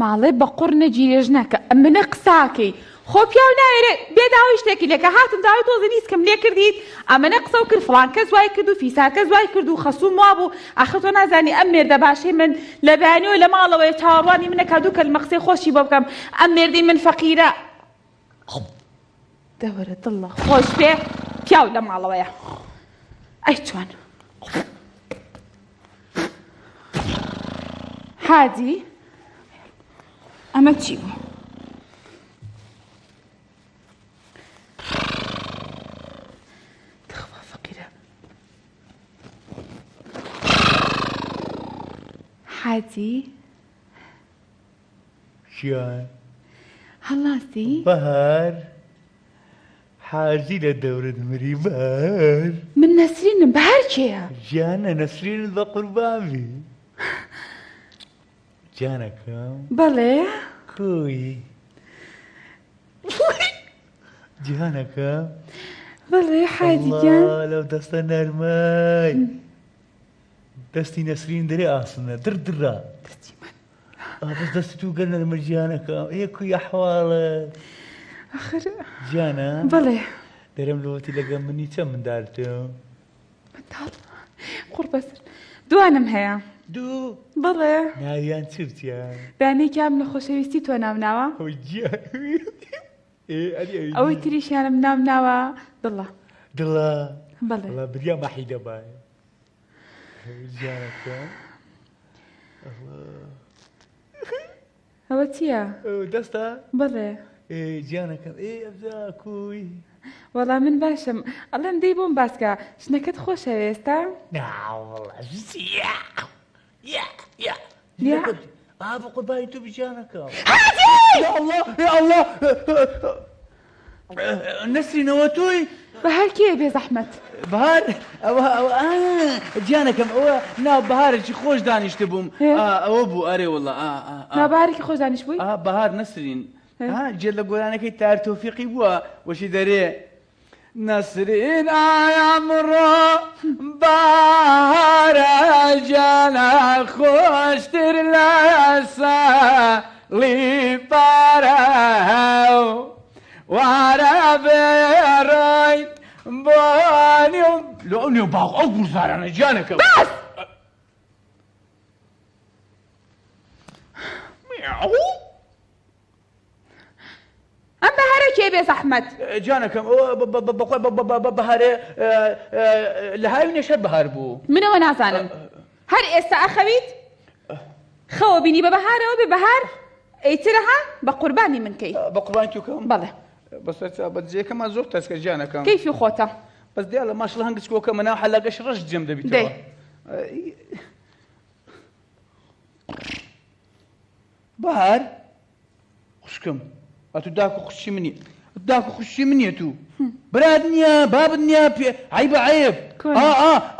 ماڵێ بە قوڕ نەگیرێژ ناکە منە قساکەی خۆ پیاو ناوێرێ بێداوای شتێکی لێکە هاتم داوای تۆزە نیسکەم لێ کردیت ئەمەنە قسە و کرد فڵان کەس وای کرد و فیساکەس وای کرد و خەسووم وا بوو ئاخر تۆ نازانی ئەم مێردە باشەی من لە بەیانیەوە لە ماڵەوەی چاوەڕوانی منە کە دوو کەلمە قسەی خۆشی بۆ بکەم ئەم مێردەی من فەقیرە دەوەرە دڵە خۆش پێ پیاو لە ماڵەوەیە ئەی چۆن حاجی ئەمە چی بوو؟ دخوا فەقیرە حاجی ژیان هەڵاسی بەهار حاجی لە دەورت مری بەهار من نەسرینم بەهار کێیە؟ ژیانە نەسرینت بە قوربانی جانەکەم بەڵێ کوی جیهانەکەم بەڵێ حاجی گیان لەو دەستە نەرمای دەستی نەسرین دەرێ ئاسنە دردڕا دەستی من بەس دەستی تو گەل نەرمە گیانەکەم کوی ئەحواڵە ئاخر جانە بەڵێ دەرەم لەوەتی لەگەم منی چەند منداڵتم منداڵ قوڕ بەسەر دوانم هەیە دوو بەڵێ ناویان چرتیان دانێکیان لە خۆشەویستی تۆ نامناوە ئەوەی تریشیانم نامناوە دڵە دڵە بەڵێ وڵا بریا مەحی دەبایە جانەکەم ئەوە چییە؟ دەستە بەڵێ جانەکەم ئەبدا کوی وەڵا من باشم ئەڵێم دەی بۆم باسکە ژنەکەت خۆشەوێستا؟ ناوەڵا زیە يا بە قوربانی تو بجانەکەم يا الله يا الله نسرینەوە توی بەهار کێ بێ زەحمەت بەهار ئەوە گیانەکەم ئەوە ناو بەهارێکی خۆش دانیشتە بووم ئەوە بوو ئەرێ وەڵا نابارێکی خۆش دانیشت بووی بەهار نسرین جێ لە گۆرانەکەی تار تۆفیقی بووە وەشی دەرێ نسرین ئایا مڕۆ بەهارە جانە خۆشتر لە ساڵی پارە وارە بێڕۆی بۆنی لە ئەو نێو باوە ئەو گوزارانە گیانەکەم باس ئەم بەهارە کێ بێ زەحمەت جانەکەم بەهارێ لە هاوینێ شەر بەهار بوو منەوە نازانم هەر ئێستا ئەخەویت خەوە بینی بە بەهارەوە بێ بەهار ئەیترەها بە قوربانی من کەی بە قوربانی توکەم بەڵێ بەس بەجێکەمان زۆر تەسکە گیانەکەم کەیفی خۆتە بەس دیا لە ماشڵ هەنگچکۆکە مەناو حەلاگەش ڕەش جێم دەبیتەوە بەهار خوشکم ئەتو داکو خوشی منی داکو خوشی منیە تو براد نییە بابت نییە عیب بە عیب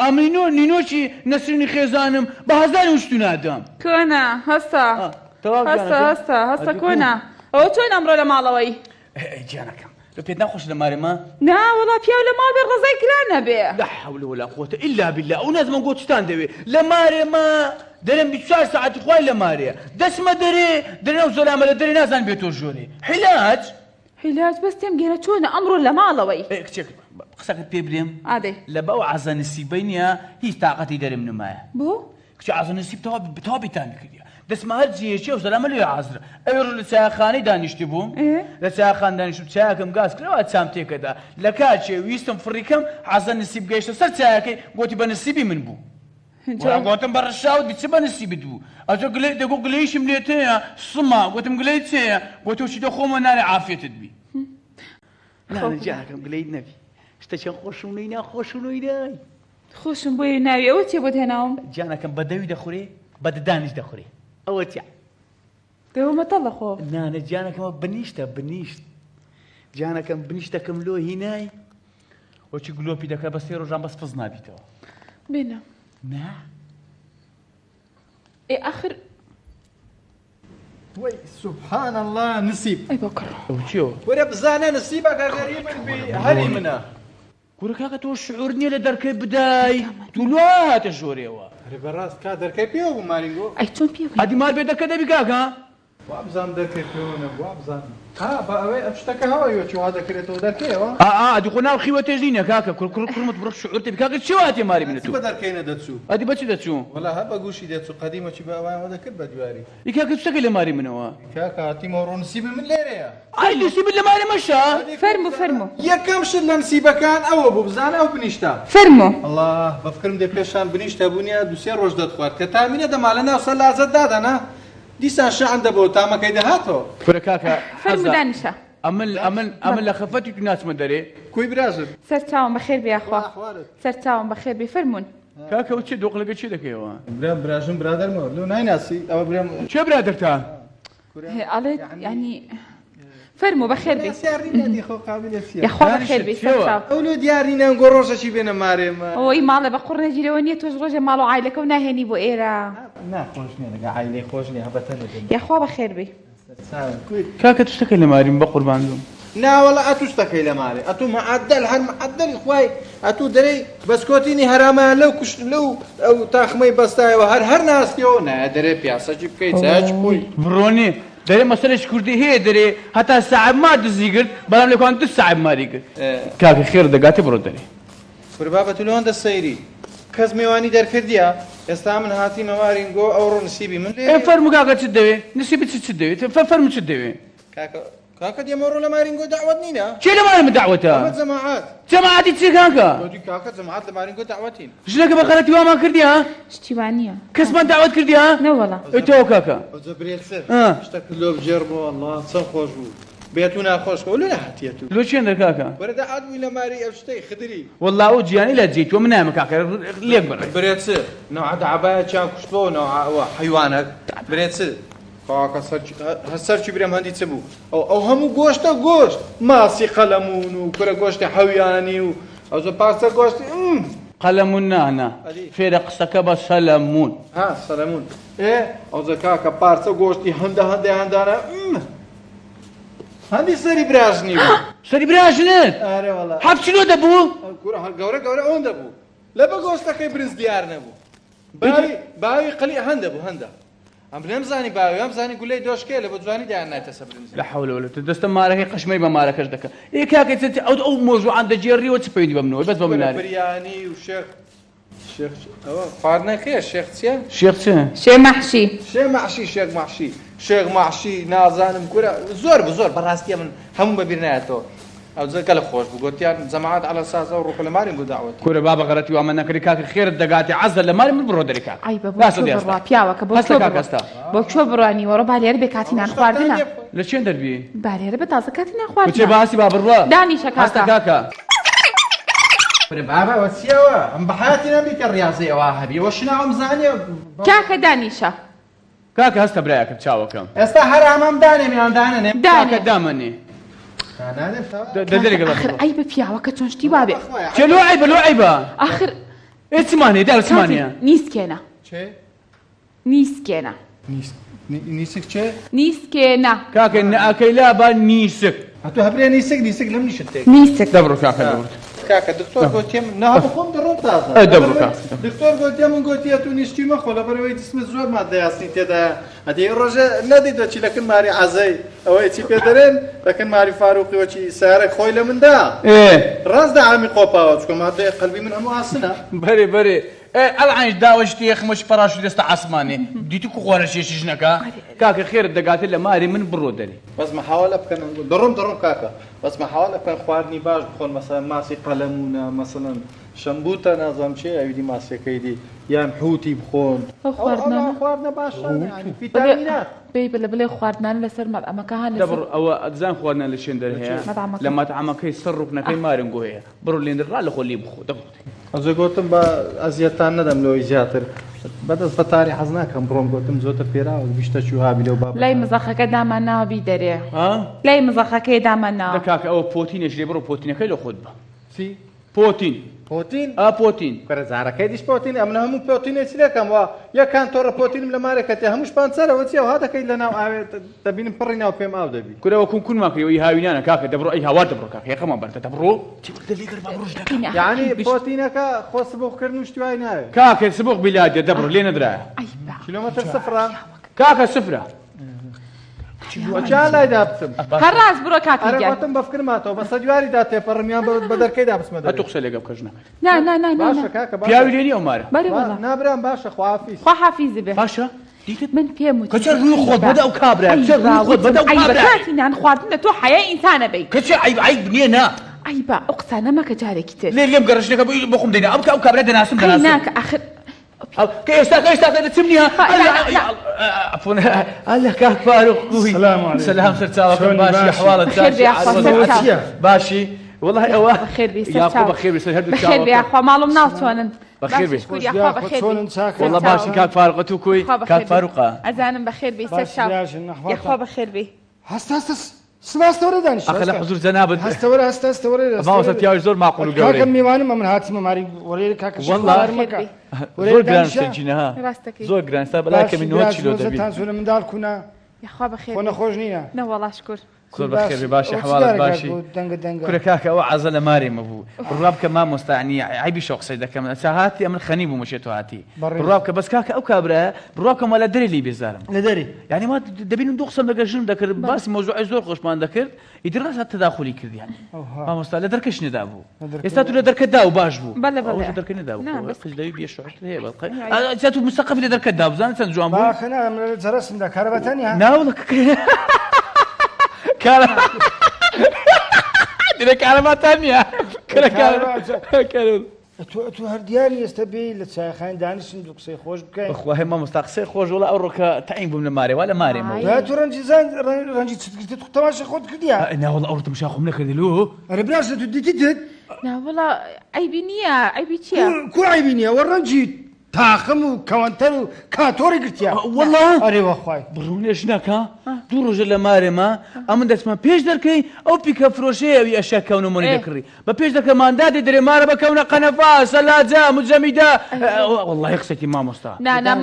ئەمینۆ نینۆکی نەسرینی خێزانم بە هەزاری وشتو نادام کۆنا هەستا هەستا کۆنا ئەوە چۆن ئەمڕۆ لە ماڵەوەی گیانەکەم لە پێت ناخۆش لە مارێمە نا وەڵا پیاو لە ماڵ بێ ڕزای کرا نەبێ لا حول ولا قوة إلا بالله ئەو نازمە گۆچتان دەوێ لە مارێمە دەرێم 24 ساعتی خوای لە مارێ دەسمە دەرێ ئەو زۆلامە لە دەرێ نازان بێتۆ ژۆرێ حیلاج بەس تێم گەێنە چۆنە ئەمڕۆ لە ماڵەوەی کچێک قسەکەت پێ برێم ئادەی لە بەو عەزە نسیبەی نییە هیچ تااقەتی دەرم نمایە بۆ؟ کچی عەزە نسیب تەوا بیتان کردیە دەسمە هەر جێیەکی ئەو زەلامە لێ عەزرە ئەوێ ڕۆ لە چایەخانەی دانیشتی بووم لە چایەخان دانیشتم چایەکەم گاز کراوە چام تێکەدا لە کاتێ ویستم فڕیکەم عەزە نسیب گەیشتە سەر چایەکەی گوتی بە نسیبی من بوو گوتم بە ڕەشاوت بیچ بە نسیبت بوو ئەجۆ دەگۆ گلەیشم لێت هەیە سما گوتم گلەیت چێیە گوتی وشی دەخۆمە نارێ عافێتت بی نانەجانەکەم گلەیت نەبی شتە چەند خۆشونەی ناخۆشونەی نای خۆشم بۆی ناوی ئەوە چێ بۆت هێناوم جانەکەم بە دەوی دەخورێ بە ددانیش دەخورێ ئەوە چیا دەومەتەڵە خۆ نانە جانەکەمە بنیشتە جانەکەم بنیشتەکەم لۆ هینای وەچی گلۆپی دەکات بە 3 ڕۆژان بەس پز نابیتەوە بێنە نا آخر وي سبحان الله نسيب أي بكر وشو ورا بزانا نسيبك غريب بهري منه كوركاكا تو شعورني لدركي بداي تولوا تجوريوا ريبراس كادر كيف يو مارينغو أي تون بيو هادي مال بيدك كذا بكاكا وابزان دەکەیتەوە وابزان ئەوەی ئەشتەکە هەوە چوا دەکرێتەوە دەکەیەوە ئادی خۆ ناو خیوە تێژینە کاکە کوڕمت بڕ شعور تێ کاکە چی واتێ ماری منە تو بە دەرکەینە دەچوو ئەدی بەچی دەچوو وەڵا هەر بە گوشی دەچوو قەدیمەکی بە ئەوانەوە دەکرد بە دواری ئی کاکە شتێکە لە ماری منەوە کاکە هاتیمەوە ڕۆ نسیبی من لێرەیە ئای نسیبت لە ماری مەشە فەرموو یەکەم شت لە نسیبەکان ئەوە بوو بزانە ئەو بنیشتە فەرموو الله بەفکرم دێ پێشان بنیشتە بوونیە دوسێ ڕۆژ دەتخوارد کە تامینە دەما لە ناو سەلازت دادەنا دیسان شەعەن دەبەوە تامەکەی دەهاتەوە کورە کاکە فەرموو دانیشە ئەمن لە خەفەتی تو ناچمە دەرێ کوی برازر سەرچاوم بەخێر بێ خوا سەرچاوم بەخێر بێ فەرموون کاکە ئەو چێ دۆقلەکە چی دەکەیەوە برام براژم برادەرمەوە لەو نایناسی ئەوە برام چێ برادەرتە ئەڵێت ینی فەرموو بەخێر بێ سیاری خۆ قابلە سیار یاخوا بەخێر بێ سەرچاو ئەو لۆ دیاری نەنگۆ ڕۆژەکی بێنە مارێمە ئەوەی ماڵێ بە قوڕ نەگیرەوە نییە تۆش ڕۆژێ ماڵ و عایلەکە و ناهێنی بۆ ئێرە ناخۆش نیە لەگە عایلەی خۆش نیە هەبەتە نەدەن یاخوا بەخێر بێ کاکە تو شتەکەی لە ماریم بە قوربان بم ناوەڵە ئەتوشتەکەی لە مارێ ئەتو مەعەدەل هەر مەعەدەلی خوای ئەتو دەرەی بەسکۆتینی هەرامە لەو کوشت لەو ئەو تاخمەی بەستایەوە هەر ناستیەوە نایە دەرێ پیاسەکی بکەیت چاچ بووی بڕۆنی دەرێ مەسەلەش کوردی هەیە دەرێ هەتا ساعب ما دزی کرد بەڵام لەکوان دو ساعب ماری کرد کاکە خێر دەگاتێ بڕۆ دەرێ بابەت لەوەندە سەیری کەس میوانی دەرکردیە ئێستا من هاتی مەوارینگۆ ئەو ڕۆ نسیبی من لێ فەرموو کاکە چت دەوێ نسیبی چ دەوێت فەرموو چت دەوێ کاکە دێمەڕۆ لە مارینگۆ داوەت نینە چێ لە مارم داوەتە جەماعەت جەماعەتی چی کاکە کاکە جەماعەت لە مارینگۆ داوەتین ژنەکە بە غەڵەتی وامان کردی ها شتیوانیە کەسمان داوەت کردی ها نەوەڵا ئەوتەوە کاکە جەبرێتسەر شتەکە لۆ بژێربەوە الله چەند خۆش بوو بێت و ناخۆشەوە لە نەهاتیەت و لۆ چێندە کاکە وەرەدا عادووی لە ماری ئەو شتەی خدری والله ئەو گیانی لە جێیتوە من نامە کاکە لێک بڕێ برێتسر نەوعە عەبایە چیان کوشتەوە نەوعە حیوانەک برێتسر کاکە سەرچی برێم هەندی چ بوو ئەو هەموو گۆشتە گۆشت ماسی قەلەمون و کورە گۆشتی حەویانی و ئەو زە پارچە گۆشتی قەلەمون نانە فێرە قسەکە بە سەلەمون ها سەلەمون ئەو زە کاکە پارچە گۆشتی هەندانە هەندی سەری براژنی بوو سەری براژنت ئارێ وەڵا حەفت کیلۆ دەبوو گەورە ئەوەن دەبوو لە بە گۆشتەکەی برنج دیار نەبوو باوی قەلی هەندە بوو هەندە ئەم نەمزانی باوی ئەمزانی گولەی دۆشکێ لە بە جوانی دایان نایتە سە برنج لا حول ولا قوة دەستە مارەکەی قەشمەی بە مارەکەش دەکە ئێ کاکە ئەو مۆزوعان دەجێڕیەوە چ پەیوەندی بە منەوە بەس بە منارێ بریانی و شێخ ئەوە خواردنەکەیە شێخ چییە؟ شێخ چ؟ شێ مەحشی شێخ مەحشی نازانم کورە زۆر بەڕاستیە من هەموو بەبیر نایەتەوە ئەو جەکە لە خۆش بوو گوتیان جەماعەت عەلە سازە و ڕوح لە مارین بوو داوەت کورە بابە غەڵەتی وامە نەکردی کاکە خێرت دەگاتی عەزە لە ماری من بڕۆ دەرێ کاکە ئای بە بۆ بڕوا پیاوەکە بۆ چۆ بڕوانی وەڕۆ بالێرە بێ کاتی نان خواردنە لە چێن دەربی؟ بالێرە بە تازە کاتی نان خواردنە چێ باسی با بڕوە دانیشە کاکە بابا ئەوە چیەوە ئەم بەحیاتی نەبی کە ڕاضی ئەوە هەبی ئەوە شناوەم زانیە کاکە دانیشە کاکە هەستە برایەکەم چاوەکەم ئێستا هەر ئامام دانێ میان دانەنێ کاکە دامەنێ آخر ئەی بە پیاوەکە چۆن شتی وابێ چێ لۆ عیبە آخر چمانێ دار چمانە نیسکێنە چێ نیسکێنە نیسک چێ نیسکێنە کاکە نەئەکەی لا با نیسک هەتوو هەبرێ نیسک لەم نیشت تێک نیسک دەبڕۆ کاکە دەبڕ کاکە دکتۆر گوتیم نەها بخۆم دەڕۆم تازە دەبڕۆ کاکە دکتۆر گوتیم من گوتیە تو نیشتی مەخۆ لەبەرەوەی جسمت زۆر مادەیاسنی تێدایە ئەدی ڕۆژە نەدیتە چی لەکن ماری عەزەی ئەوەی چی پێ دەرێن لەکن ماری فاروقی وەچی سارێک خۆی لە مندا ڕاستدا ئامی قۆپاوە چکە مادەی قەلبی من هەموو ئاسنە بەرێ ئەلعانش داوەشتی خمەش پەراشی دەستە عاسمانێ دیتی کو خۆرە شێشی ژنەکە کاکە خێرت دەگاتێت لە ماری من بڕۆ دەرێ بەس مەحاوەلە بکەن دەڕۆم کاکە بەس مەحاوەلە بکەن خواردنی باش بخۆن مەسەڵەن ماسی قەلەمونە مەسەڵەن شەمبوتە نازام چێ ئەویدی ماسیەکەی دی یان حوتی بخۆن خواردنە باشە ڤیتامینات بڵێ خواردنان لەسەر مەطعەمەکە هەن دەبڕ ئەوە ئەدزان خواردنان لە شوێن دەرهەیە لە مەطعەمەکەی سەر ڕوکنەکەی مارنگۆ هەیە بڕۆ لێندرڕا لە خۆلی بخۆ دەبڕ ئەزۆ گوتم بە ئەزیەتان نەدەم لەوەی زیاتر بەدەست بە تاری حەز ناکەم بڕۆم گوتم زۆتر پێراوە بیشتە چوو هابی لەو باب لای مزەخەکە دامان ناوەبی دەرێ لای مزەخەکەی دامان ناوە کاکە ئەوە پۆتینێش لێ بڕۆ پۆتینەکەی لە خۆت بە چی؟ پۆتین پۆتین کەرە زارەکەی دیش پۆتین ئەم هەموو پۆتینێکی دەکەم وە یەکان تۆڕە پۆتینم لە مارێکەتێ هەمووش پانسەرەوە چیە ها دەکەیت لە ناو ئاوێت دەبینم پڕی ناو پێم ئاو دەبی کورەوە کون ماکەوەی هاوینانە کاکە دەبڕۆ ئەی هاوار دەبڕۆ کاکە یەقەمان بەردە دەبڕۆ یعنی پۆتینەکە خۆ سبووکردن و شتیوای ناوێت کاکە سبووق بیلادێ دەبڕۆ لێ نەدرایە کیلۆمەتر سفرە کاکە سفرە بەچیان لای دابچم هەر ڕاست بڕۆ ئەرە کاکیگیان گوتم بە فکرماتەوە بە سەدواری تێپەڕمیان بە دەرکەی دابسمە هەتوو قسە لێگە بکەش نەکەێت نا باشە کاکە پیاوی لێنی ئەو مارە بەری وەڵا نابرام باشە خواحافیز خوا حافیزی بێ باشە دیتت من پێم وتی کەچە ڕووی خۆت بەدە ئەو کابرا کچە ڕووی خۆت بەدە ئەو کابرا کاتی نان خواردن لە تۆ حەیە ئینسانە بی کەچە عیب نییە نا ئەی با ئەو قسانە مەکە جارێکی تر لێم گەڕشنەکە بۆخم دێنە ئەو کابرا دەناسم ناکە ئاخر کە ئێستا دەچم نییە ئەلە کاک فاروق کوی سلام سەرچاوەکەم باشی حواڵت باشی والله ئەوە یاقوب بەخێر بێ هەردوو بەخێر بێ خوا ماڵم ناوچۆنن بەخێر بێ بەخێر والله باشی کاک فاروق تو کوی کاک فاروقا ئەزانم بەخێر بێ سەر چاو یەخوا بەخێر بێ هەست سباستەوەرە دانیشت ئەخە لە حزور جەنابەت هەستەوەرە ماوەسە پیاوی زۆر ماقول و گەورەی کاکەم میوانم ئەمن هاتیمە ماری وەرێ کاکە زۆر گران سنجینەها زۆر گران ستا بەلای کەمی 90 کیلۆ دەبێت تانسۆنە منداڵ کونا یەخوا بەخێر خۆ نەخۆش نییە نەوەڵا شکر زۆر بەخێر بێ باشی حواڵت باشی کورە کاکە ئەوە عەزە لە مارێمە بوو بڕوا بکە مامۆستا عنی عیبی شۆ قسەی دەکەم هاتی ئەمن خەنی بوو مەشێت هاتی بڕوا بکە بەس کاکە ئەو کابرایە بڕوا بکەم وەلا دەرێ لی بێزارم لە دەری یعنی ما دەبین دوو قسەم لەگە ژن دەکرد باسی مۆزوعی زۆر خۆشمان دەکرد ئیتر ڕاست تەداخولی کردیان مامۆستا لە دەرکەش نەدا بوو ئێستا تو لە دەرکەتدا و باش بوو ئەوەش دەرکە نەدا بوو قژدەوی بێ شوعر هەیە بەڵقە تو مستەقف لە دەرکەتدا بزانە چەند جوان بوو باخەنا ئەم جەرەسمدا کارەبەتەنیا ناوڵە کارە دیرە کارەباتان نییە تو هەردیاری ئێستا بێ لە چایخان دانیشن دوو قسەی خۆش بکەین بەخوا مامۆستا قسەی خۆش وڵە ئەو ڕۆکە تەعین بووم لە مارێوا لە مارێمەوە تو ڕەنجی چتگرێت تەماشا خۆت کردیا ناوڵ ئەو تەماشا خۆم نەکردلو ئەرە براش تو دیتیت ناوەڵا عیبی نییە عیبی چییە کو عیبی نییە وە ڕەنجی تاخم و کەوانتەر و کاتۆری گرتیا والله ئەرێ وەخوای بڕونێش ناکە دوو ڕۆژە لە مارێمە ئەمن دەچمە پێش دەرکەی ئەو پیکە فرۆشەیەوی ئەشیا کەونمۆنی دەکڕی بە پێش دەکەماندادی دەرێ مارە بەکەونە قەنەفا سەلاجە مجەمیدا والله قسەی مامۆستا نانا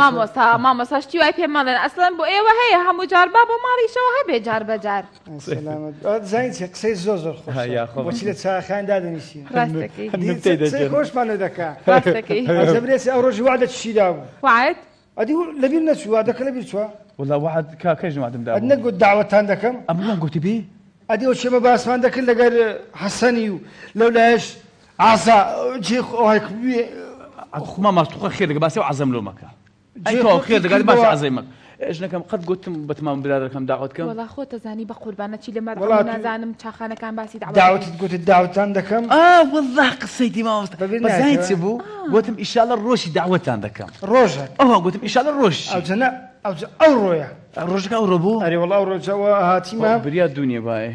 مامۆستا شتی وای پێم ماڵێن ئەسڵەن بۆ ئێوە هەیە هەموو جار با بۆ ماڵیشەوە هەبێ جار بەجار زانیتی قسەی زۆر خۆش بۆچی لە چاخاندا دەنیشی ڕاستەکەی خۆشمان لە دەکا ڕاستەکەی ئەو ڕۆژی وعدە چیدا بوو وعد ئەدی لەبیر نەچوو وعدەکە لەبیر چووە والله وعد کاکەش نوادمدا ئەد نەگوت داوەتان دەکەم ئەمڵان گوتی بێ ئەدی ئەو شێمە باسمان دەکرد لەگەر حەسەنی و لەولایش ئاسا جێ خۆما ماستوخە خێر دەکە باسی و عەزەم لۆ مەکە ئەی تۆ خێر دەکات باسی عەزەی مەکە ژنەکەم قەت گوتم بەتمام برادەکەم داوەتکەم وەڵا خۆ دەزانی بە قوربانەتی لە مەرج نازانم چاخانەکان باسی داوەتت گوتت داوەتان دەکەم والله قسەی دیماوەستا بەزای چ بوو گوتم ئیشاڵە ڕۆژی داوەتان دەکەم ڕۆژە گوتم ئیشاڵە ڕۆژ ئەو ڕۆیە ڕۆژەکە ئەو ڕۆبوو ئەرێ وەڵا ڕۆژەوە هاتیمە بریا دونیە باێ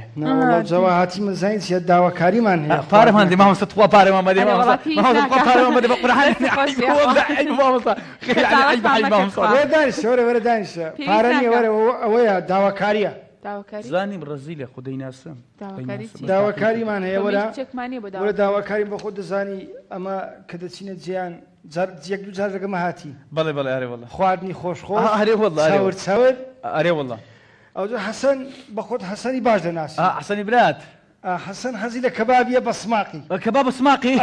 جەوە هاتیمە زانیت چیە داواکاریمان هەیە پارەمان دێ مامۆستا توا پارەمان بەدێ وەرە دانیشە پارە نیە وەرە ئەوەیە داواکاریە زانیم ڕزی لە خودەی ناسم داواکاریمان هەیە وەرە داواکاری بە خۆ دەزانی ئەمە کە دەچینە جیان یەک دوو جار دەگەمە هاتی بەڵێ بەڵێ ئەرێ وەڵە خواردنی خۆشخۆش چاور ئەرێ وەڵە ئەوجا حەسەن بە خۆت حەسەنی باش دەناسی حەسەنی برات حەسەن حەزی لە کەبابیە بە سماقی کەباب بە سماقی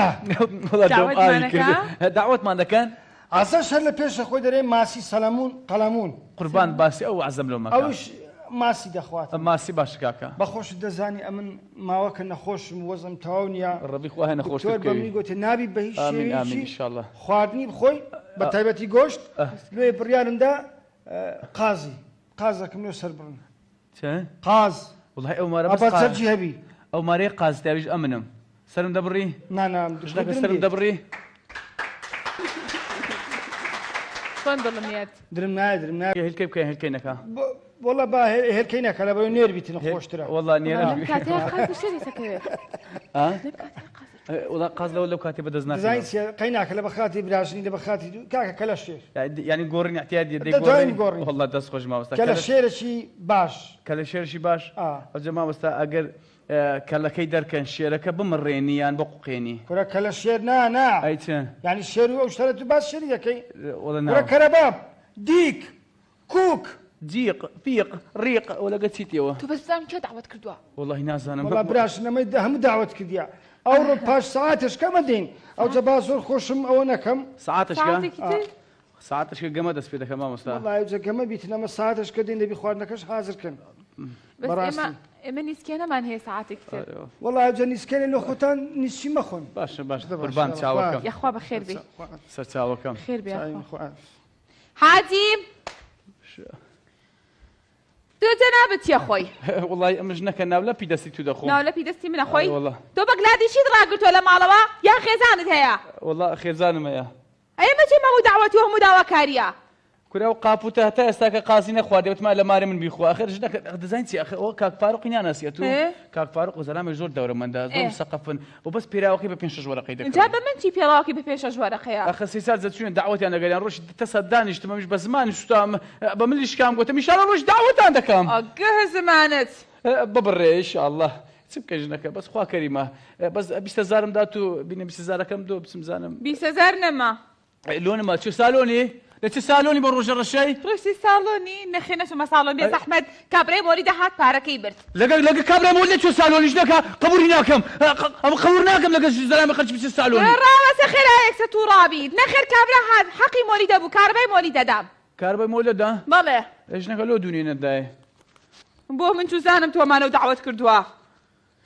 داوەتمان دەکەن ئاسا شەر لە پێشە خۆی دەرێ ماسی سەلەمون قەلەمون قوربان باسی ئەو عەزەم لۆ مەکە ئەوش ماسی دەخوات ماسی باش کاکە بەخۆش دەزانی ئەمن ماوەکە نەخۆشم وەزم تەواو نییە ڕەبی خوا هەیە نەخۆش بەمی گوتێ نابی بە هیچ شێوەیەکی خواردنی بخۆی بە تایبەتی گۆشت لێ بڕیارمدا قازەکەم لێ سەر بڕن قاز وڵای ئەو مارە بەسەرجی هەبی ئەو مارەیە قازتیاویش ئەمنم سەرم دەبڕی سەرم دەبڕی درم نایە هێلکەی بکەین هێلکەی نەکە وەڵا با هێلکەی نەکە لە بەوەی نێر بیتنە خۆشترە وەڵا نێرە وڵا قاز لەو کاتێ بەدەست ناکەین قەی ناکە لە بەخاتی براژنی لە بەخاتی کاکە کە لە شێر ینی گۆڕین احتیاجی گۆڕین وەڵا دەست خۆش مامۆستا کە لە شێرەی باش کە لە شێرشی باش ئەوجا مامۆستا ئەگەر کەلەکەی دەرکەن شێرەکە بمڕێنیان بە قوقێنی کورە کە لە شێر نا ئەی چەند ینی شێر و ئەو شتەرە تو باس شێری دەکەی وەرە کەرەباب دیک کوک جیق فیق ڕیق وەلەگە چیتەوە تو بەسام کێ داوەت کردووە وەڵی نازانم براش نەمەی هەموو داوەت کردیا ئەو ڕۆ پاش ساعتش کەمە دێن ئەو جە با زۆر خۆشم ئەوە نەکەم ساعتشکە گەمە دەست پێ دەکەم مامۆستا جە گەمە بیتنەمە ساعتش کە دێن دەبی خواردنەکەش حازرکەن بس ئێمە نیسکێنەمان هەیە ساعاتێک تر وەڵا ئەجە نیسکێنێ لە خۆتان نیسچی مەخۆن باشە قوربان چاوەکەم یاخوا بەخێر بێ سەر چاوەکەم خێر بێ حاجی تۆ جەنابەت چییە خۆی وڵی ئەمەش نەکە ناولەپی دەستی تو دەخۆم ناولەپی دەستی منە خۆی تۆ بەگلادیشیت ڕاگرتۆ لە ماڵەوە یان خێزانت هەیە وڵا خێزانم هەیە ئەمە چی مەموو داوەتی هەموو داواکاریە کورا و قاپوتە هەتا ئێستا کە قازی نەخواردێتمان لە ماری من بیخوا ئەخرش نەکە دەزانین چی ئەوە کاک فاروقی ناناسیێت و کاک فاروق وەزەرامە زۆر دەورەمەندە زۆر سەقفن و بەس پیراوەکەی بە 5 وەرەقەی دەکەن جا بە من چی پێڵاوەکی بە 5 وەرەقەیە ئەخە سێ سال زەچوونە داوەتیان دەگەیان ڕۆژ تەسە دانیشتمەش بە زمانی شتام بە ملی شکام گوتم ئینشاڵڵا ڕۆژ داوەتان دەکەم ئەگە زمانت ببڕێ ئینشاءڵڵا چ بکە ژنەکە بەس خوا کەریمە بەس 20,000 دات و بینە 20,000ەکەم دۆ بچم زانم 20,000 نەما لۆنەما چ سالۆنی لە چ سالۆنی بۆ ڕۆژە ڕەشەی ڕۆژی ساڵۆنی نەخێنەچمە ساڵۆن بێ زەحمەت کابرای مۆری دەهات پارەکەی برد لەگە کابرای مۆری لە چ سالۆنیش نەکە قبولی ناکەم ئەمە قبول ناکەم لەگە زەلامە خەرج بچ سالۆنی ڕاوەسە خێرایەکسە تو ڕابیت نەخێر کابرا هات حەقی مۆری دەبوو کاربای مۆری دەدام کاربای مۆری دەدا بەڵێ ژنەکە لۆ دوونێنەدایە بۆ من چوزانم تۆمانە و داوەت کردووە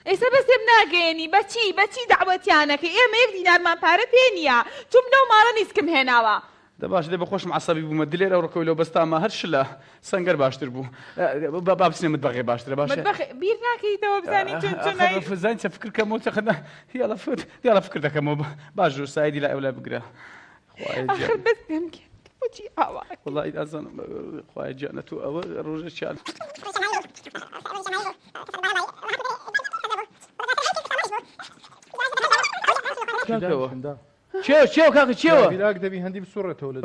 ئێستا بەسێم ناگەێنی بەچی داوەتیانەکە ئێمە 1 دینارمان پارە پێ نییە چوم نەو ماڵە نیسکم هێناوە باش دێ بەخۆشم عەسەبی بوومە دلێرە و ڕکۆی لەو بەستامە هەر شلە سەنگەر باشتر بوو با بچینە متبەخێ باشترە باشە بیر ناکەیتەوە بزانی چۆنچۆنەی فزان چە فکر کەمەوە چەخەنە یاڵە فکر دەکەمەوە باش ژۆر سایدی لای ئەولا بگرە آخر بەس پێم بۆچی ئاوا وڵی ئازانم خوای گیانە تو ئەوە ڕۆژە چیان چێوە کاکە چێوە بیلاک دەبی هەندی بسوڕێتەوە لە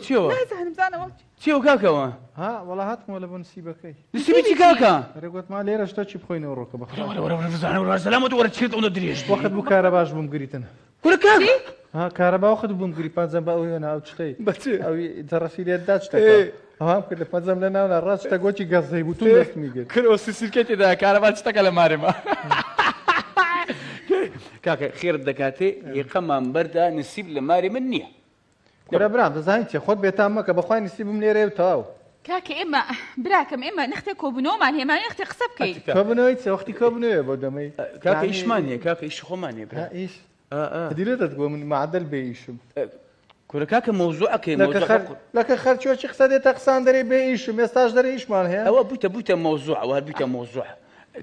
چێوە نازانم چێوە کاکەوە ها وڵا هاتمەوە لە بۆ نسیبەکەی نسیبی چی کاکە ڕێگوتمان لێرە شتا چی بخۆینەوە ڕۆکە سەلامەت وەرە چێت ئەوە درێژ وەخت بوو کارە باش بووم گریتن کورە کاک ها کارەبا وەخت بووم گری پەنجەم بە ئەوی ناو شتەی ئەوی جەڕەفی لێتدا شتەکە ئەوام کرد لە پەنجەم لە ناونا ڕاست شتە گۆچی گەزەی بوو تو دەست میگرت کرۆ سیرکێتێدا کارەبا شتەکە لە مارێمە کاکە خێرت دەکاتێ یەقەمان بەردا نسیب لە ماری من نییە کورە برام دەزانیت چێ خۆت بێتان مەکە بەخوای نسیبم لێرێ و تەواو کاکە ئێمە براکەم ئێمە نەختێ کۆبوونەوەمان هێمان نەختێ قسە بکەیت کۆبنەوەی چ وەختی کۆبنەوە بۆ دەمەی کاکە ئیشمان هەیە کاکە ئیش خۆمان هەیە ئیش دیرێتت بۆ من معدل بێ ئیشم کورە کاکە مەوزوعەکەی لەکە خەرچۆکی قسە دێتە قسان دەرێ بێ ئیشم ئێستاش دەرێ ئیشمان هەیە ئەوە بوویتە مەوزوع ئەوە بوویتە مەوزوع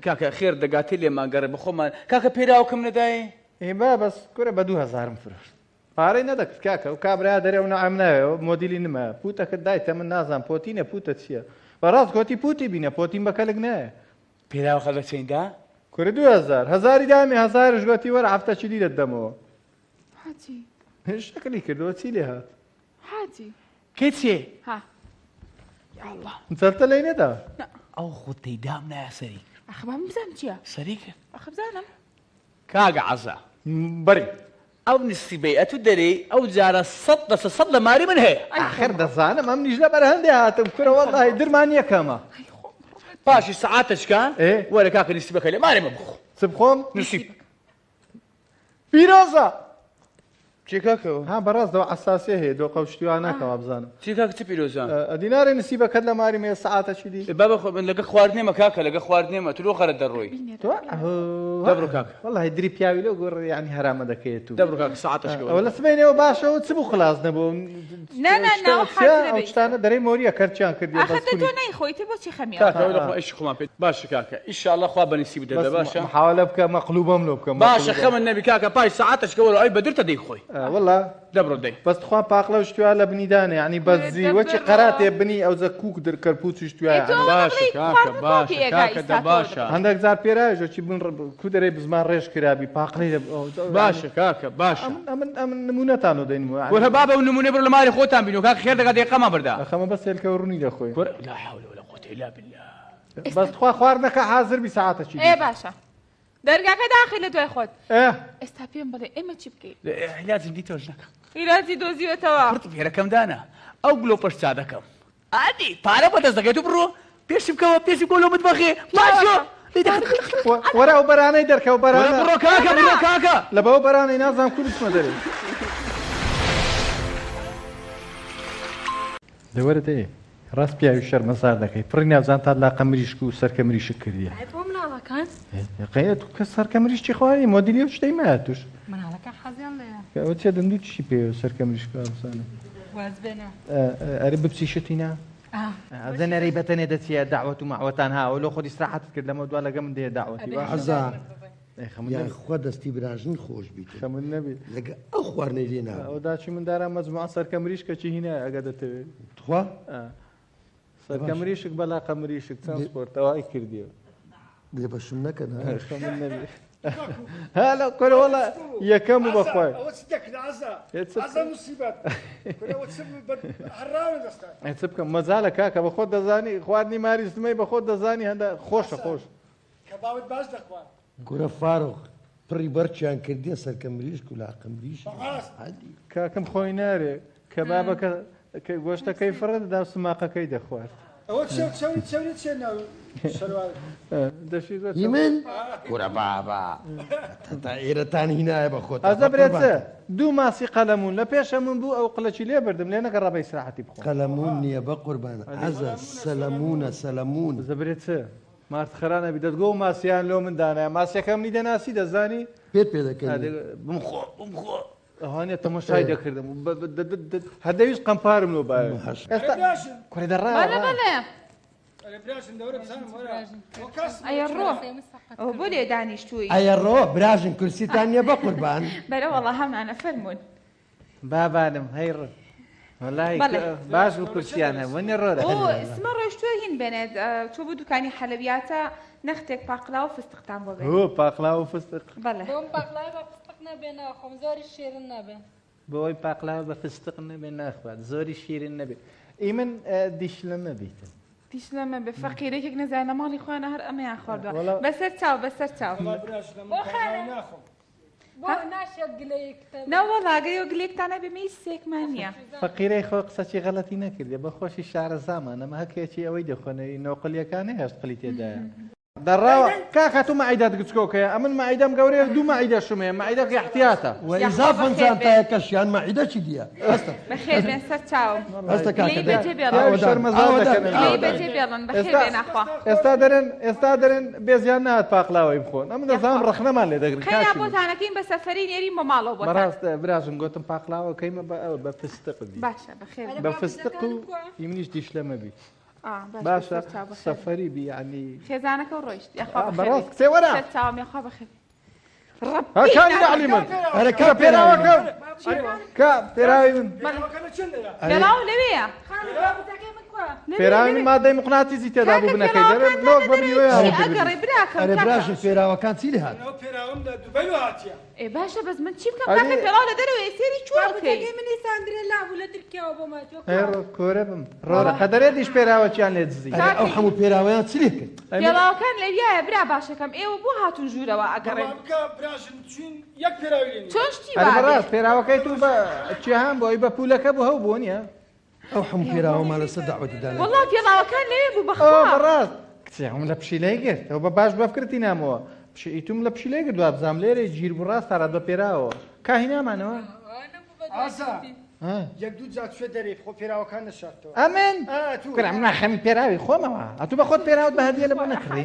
کاکە خێر دەگاتێ لێمانگەڕێ بخۆمان کاکە پێراوکەم نەدایێ ئێمە بەس کورە بە 2,000 فرشت پارەی نەدەکرد کاکە و کابرا دەرێ و نەعام ناوێ مۆدیلی نمە پوتەکەت دایتە من نازان پۆتینە پوتە چییە بەڕاست گۆتی پوتی بینە پۆتین بەکەلک نایە پێراوە خەڵە چێندا کورە 2,000 هەزاری دامی هەزارش گۆتی وەرە هەفتە چلی دەدەمەوە حاجی شەکلی کردەوە چی لێ هات حاجی کێ چێ ها یاڵڵا چەرتە لەی نەدا ئەو خۆتەی دام نایە سەری ئەخە با من بزانم چییە سەریکە ئەخە بزانم کاگە عەزا بەری ئەو نسیبەی ئەتو دەرێ ئەو جارە 100% لە ماری من هەیە ئاخر دەزانم ئەم نیژ لە بەرهەندێ هاتم کورە وەڵڵاهی درمان یەکەمە پاشی سەعاتەشکان وەرە کاکە نسیبەکە لێ مارێمە بخۆ چ بخۆم نسیب پیرۆزە چی کاکەوە ها بەڕاستەوە ئەساسێ هەیە دۆ قەوشتیوان ناکەوە بزانم چی کاکە چ پیرۆزان دینارێ نسیبەکەت لە ماری مێ سەعاتە چی دی بابە خۆ من لەگە خواردنێمە کاکە لەگە خواردنێمە تلۆ خەرە دەڕۆی دەبڕۆ کاکە وەڵڵاهی دری پیاوی لەو گۆڕ یعنی هەرامە دەکەیت و دەبڕۆ کاکە سەعاتەشکەوە ئەوە لە سبەینەوە باشەوە چ بوو خلاص نەبوو ئەو شتانە دەرەی مۆریە کەرچیان کردی ئەخەتە تۆ نەیخۆیتە بۆچی خەمیە کاکە لە خۆ ئیش خۆمان پێت باشە کاکە ئیشاءڵڵا خوا بەنسیب دەدە باشە محاولە بکە مەقلوبەم لۆ بکەم باشە خەمن نەبی کاکە پاش سەعاتەشکەوە ئەی بەدرتە دەیخۆی وەڵڵا دەبڕۆ دەی بەس خوا پاقلە و شتووە لە بنیدانە یعنی بەزی وەچی قەراتێ بنی ئەو زە کوک دەرکەرپوت شتووە باشە کاکە باشە کاکە دە باشە هەندێک زار پێراژۆکی بن کو دەرەی بزمان ڕێژ کرابی پاقلەی باشە کاکە باشە ئەم نمونەتان و دەین وەرە بابە و نمونێ بڕ لە ماری خۆتان بینەوە کاکە خێر دەکات دقەما بەردا ئەخەمە بەس هێلکە ڕوونی دەخۆی لا حول ولا قوة إلا بالله بەس خوا خواردنەکە حازر بی سەعاتەکی باشە دەرگاکە داخی لە دوای خۆت ئێستا پێم بڵێ ئێمە چی بکەیت علاجم دیتەوەش نەکە عیلاجی دۆزیوێتەوە قورت فێرەکەم دانا ئەو گلۆپەش چا دەکەم عادی پارە بەدەست دەکەیت و بڕۆ پێشی بکەوە پێشی بکەوە لۆ متبەخێ باشە وەرە ئەو بەرانەی دەرکەوە بەرانە بڕۆ کاکە بڕۆ کاکە لە بەو بەرانەی نازانم کو بچمە دەرێ لەوەرە دێ ڕاست پیاوی شەرمەزار دەکەی پڕی ناوزان تا لاقە مریشک و سەرکە مریشک کردیە بۆ مناڵەکان قەیە تو کە سەرکە مریشکی خواری مۆدیلی و شتەی مایە توش مناڵەکە حەزیان لێیە ئەوە چێ دەندوو چی پێ سەرکە مریشک بزانم واز بێنە ئەرە بپسیشتینا ئەزەنەرەی بەتەنێ دەچیە داوەت و ماوەتان ها لۆ خۆی استراحەت کرد لەمە دوا لەگە من دێ داوەتی عەزا خوا دەستی براژن خۆش بیت خەمن نەبێت لەگە ئەو خواردنەی لێ ناوە ئەو داچی من دارا مەجموعە سەرکە مریشکەکی هینە ئەگە دەتەوێت خوا سەرکە مریشک بەلاقە مریشک چەند سپۆرتەوەی کردیەوە لێ بەشم نەکەن خەمن نەبێت هلا كل والله يا كم بخوي تسبكم مازال كاكا بخود دزاني خوارني ماري اسمي بخود دزاني هذا خوش كباوت باش دخوان كورة فاروق بري برشان كردين سركە مریشک و لاقە مریشک كاكم خوي ناري كبابك گۆشتەکەی فرد دا سماقەکەی دەخوارد ئەوە چێ چێ ناو شەروار من کورە بابا تا ئێرەتان هینایە بە خۆت ئەزە برێتە دوو ماسی قەلەمون لە پێشە من بوو ئەو قڵەکی لێ بردم لێ نەگە ڕەبەی سراحەتی بخۆ قەلەمون نییە بە قوربانە عەزە سەلەمونە سەلەمون ئەزە برێتە مارت خەرانە بی دەتگۆ و ماسییان لۆ مندانە ماسیەکەم نی دەناسی دەزانی پێت پێ دەکەن بمخۆ ئەوانێ تەماشای دەکردم هەردەویست قەمپارم لۆ باە کوڕی دەڕا ئەیە ڕۆ ئەو بۆ لێ دانیشتووی ئەیە ڕۆ براژن کورسیتان نیە بە قوربان بەرە وەڵا هەمانە فەرمونون بابانم هەیڕ وەڵای باش و کورسیان هەموونی ڕۆرە سمە ڕۆیشتووە هین بێنێت چۆ بۆ دوکانی حەلەویاتە نەختێک پاقلا و فستقتان بۆ بێت هو پاقلا و فستق بەڵێ بۆم پاقلای بە فستق نەبێنە خۆم زۆری شیرن نەبێ بۆی پاقلا بە فستق نەبێ ناخوات زۆری شیرین نەبێت ئیمن دیشلە نەبیتن دیش لەمە بە فەقیرێکێک نەزانە ماڵی خوانە هەر ئەمەیان خواردووە بەسەر چاو بەسەر چاو بۆ ناشێت گلەیەکتە نەوەڵاگەی و گلێکتانە بێمەی سێکمان نییە فەقیرەی خۆ قسەی غەڵەتی نەکردێ بە خۆشی شارە زامان ئەمە هەکێکی ئەوەی دەخۆنەوەی نۆقلیەکانی هەشت قلی تێدایە دەڕاوە کاکە تو مەعیدات گچکۆکەیە ئەمن مەعیدەم گەورەیە دوو مەعیدە شومێ مەعیدەکە احتیاتە وەئیزافەن جانتایە کەشیان مەعیدەکی دیە بەخێر بێن سەر چاو هەستە لێی بەجێ بێڵن بەخێر بێن ناخوا ئێستا دەرێن بێزیان نهات پاقلاوەی بخۆن ئەم دەزانم ڕەخنەمان لێ دەگرن خەیا بۆتانەکەین بە سەفەری نێرین بۆ ماڵەوە بۆ بەڕاستە براژم گوتم پاقلاوەکەیمە بە فستق باشە بەخێر بە فستق و ئیمنیش دیش لەمە بی باشە سەفەری بی ینی خێزانەکە و ڕۆیشت بەڕاست کچێ وەرە چاوم یاخوا بەخێر هەکانی نەعلی من کە پێراوەکەم کە پێراوی من پێڵاو لەوەیە پێراوی من مادەی مقناتیزی تێدا بوو بنەکەی دەرێت نۆک بەبیوەیە ئەگەڕێ براکەم ئەرێ براشن پێراوەکان چی لێ هات ئێ باشە بەس من چی بکەم کاکە پێڵاو لە دەرەوەی سێری چوارکەی منی ساندرێ لابوو لە ترکیاوە بۆ هێڕۆ کۆرە بم ڕۆرە قەدەرێت دیش پێراوەکیان لێ دزی ئەو هەموو پێراوەیان چی لێ کرد پێڵاوەکان لەویایە برا باشەکەم ئێوە بۆ هاتون ژوورەوە ئەگەڕێن چۆن شتی بەڕاست پێراوەکەی تو بە چیهان بۆی بە پولەکە بۆ هەو بۆ نییە ئەو هەموو پێراوەمان لەسەر داوەتی دانا وەڵڵا پێڵاوەکان لەوێ بوو بەخوا بەڕاست کچێم لە پشیلەی گرت ئەو بە باش بەفکردی نامەوە ئیتوم لە پشیلەی گرت بزانام لێرە گیر بڕاست تاڕات بە پێراوە کاهینامانەوە یەک دوو جا توێ دەرێت خۆ پێراوەکان نەشارتەوە ئەمن کرام ناخەمی پێراوی خۆمەوە ئەتو بە خۆت پێراوت بە هەدیە لە بۆ نەکڕی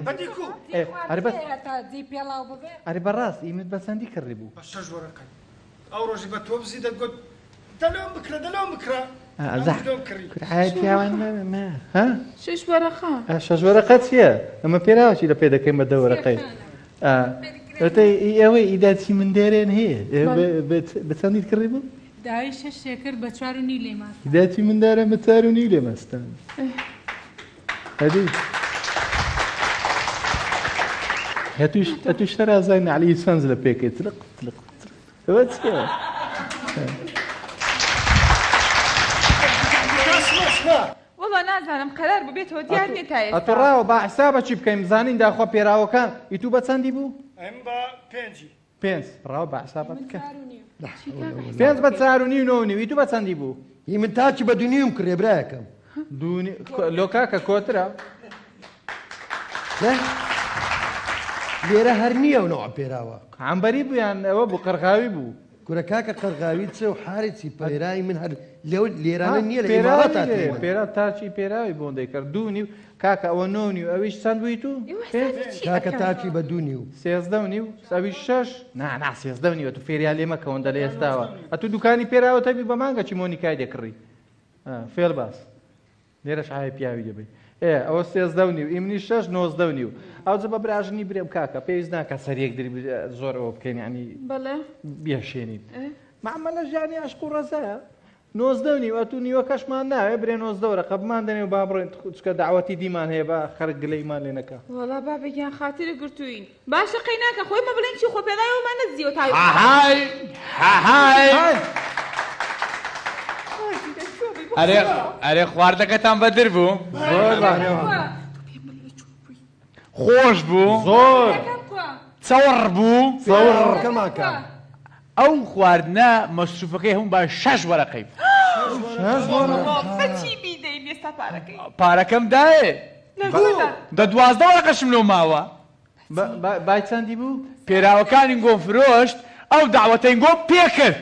ئەری بەڕاست ئیمت بەچەندی کڕی بوو بە شەش وەرەکەی ئەو ڕۆژی بە تۆ بزی دەگوت دەلۆم بکرە دەلۆم بکرە شش وەرەخە شەش وەرەقە چییە؟ ئەمە پێراوەکی لە پێ دەکەین بە دە وەرەقەی ئەوەی ئیداچی من دێرێن هەیە بەچەندیت کڕی بوو؟ داوای شەش شێکر بە 4.5 لێ ماست هیداتی مندارە بە 4.5 لێ مەستان هەتوش تەرازای نەعلی سەنز لە پێکەی تلق تلق ئەوە چییە؟ وەڵا نازانم قەرار ببێتەوە دیار نێت تا ئێستا ئەتوڕاوە با حسابە چی بکەین بزانین داخوا پێراوەکان ئیتوو بە چەندی بوو؟ ئەم بە پێنجی پێنج ڕاو بە حسابەت بکە پێنج بە 4.5 ئیتوو بە چەندی بوو؟ هی من تاچی بە دونیم کڕێ برایەکەم لۆ کاکە کۆترە لێرە هەر نییە و نەوە پێراوە عەمبەری بوویان ئەوە بوو قەرغاوی بوو کورە کاکە قەرغاوی چێ و حارێکی پەیرایی من هەر لێرانە نییە لە ئێمارەتە پێرا تاچی پێراوی بۆ دەیکرد دوونی و کاکە ئەوە نۆنی و ئەویش چەند بوویت و کاکە تاچی بە دوونی و 13 و ئەویش 6 نا 13 تو فێریا لێمە کەوەندە لە ئێستاوە ئەتو دوکانی پێراوە تەبی بە مانگەکی مۆنیکای دەکڕی فێڵ باس لێرەش ئایا پیاوی دەبێت ئەوە 13 ئیمنی 6 19 ئەو جە بە براژنی برێم کاکە پێویست ناکە سەرێک زۆر ئەوە بکەین ینی بێشێنیت معمەلە ژیانی عشق و ڕەزایە 19 ئەتو نیوە کەشمان ناوێ برێ 19 ڕقەبمان دەنێ و با بڕێن چکە داوەتی دیمان هەیە بە خەرک گلەیمان لێ نەکە وەڵا بابێکیان خاترە گرتوین باشە قەی ناکە خۆی مە بڵێن چی خۆ پێدایەوەمان نەزیەوە تاوی ئەرێ خواردەکەتان بەدر بوو خۆش بوو زۆر چاوەڕ بوو کەماکە ئەو خواردنە مەسروفەکەی هەموو با 6 وەرەقەی بەچی بیدەین ئێستا پارەکەی پارەکەم دایێ دە 12 وەرەقەشم لەو ماوە بای چەندی بوو؟ پێراوەکانی گۆ فرۆشت ئەو داوەتەی گۆ پێکرد